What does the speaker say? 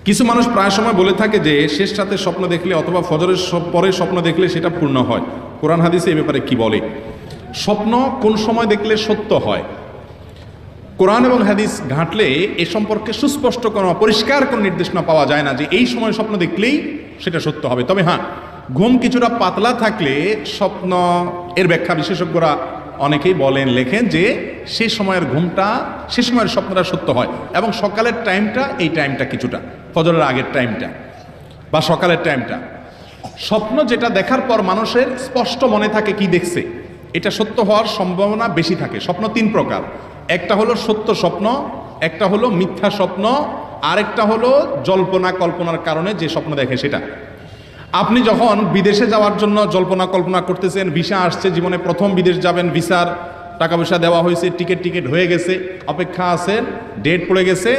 কিছু মানুষ প্রায় সময় বলে থাকে যে শেষ রাতে স্বপ্ন দেখলে অথবা ফজরের পরে স্বপ্ন দেখলে সেটা পূর্ণ হয়। কোরআন হাদিসে এ ব্যাপারে কি বলে? স্বপ্ন কোন সময় দেখলে সত্য হয়, কোরআন এবং হাদিস ঘাঁটলে এ সম্পর্কে সুস্পষ্ট কোনো পরিষ্কার কোনো নির্দেশনা পাওয়া যায় না যে এই সময় স্বপ্ন দেখলেই সেটা সত্য হবে। তবে হ্যাঁ, ঘুম কিছুটা পাতলা থাকলে স্বপ্ন এর ব্যাখ্যা বিশেষজ্ঞরা অনেকেই বলেন, লেখেন যে সে সময়ের ঘুমটা, সে সময়ের স্বপ্নটা সত্য হয় এবং সকালের টাইমটা, এই টাইমটা কিছুটা ফজরের আগের টাইমটা বা সকালের টাইমটা, স্বপ্ন যেটা দেখার পর মানুষের স্পষ্ট মনে থাকে কি দেখছে, এটা সত্য হওয়ার সম্ভাবনা বেশি থাকে। স্বপ্ন তিন প্রকার, একটা হলো সত্য স্বপ্ন, একটা হলো মিথ্যা স্বপ্ন, আরেকটা হলো জল্পনা কল্পনার কারণে যে স্বপ্ন দেখে সেটা। আপনি যখন বিদেশে যাওয়ার জন্য জল্পনা কল্পনা করতেছেন, ভিসা আসছে, জীবনে প্রথম বিদেশ যাবেন, ভিসার টাকা পয়সা দেওয়া হয়েছে, টিকিট হয়ে গেছে, অপেক্ষা আছেন, ডেট পড়ে গেছে,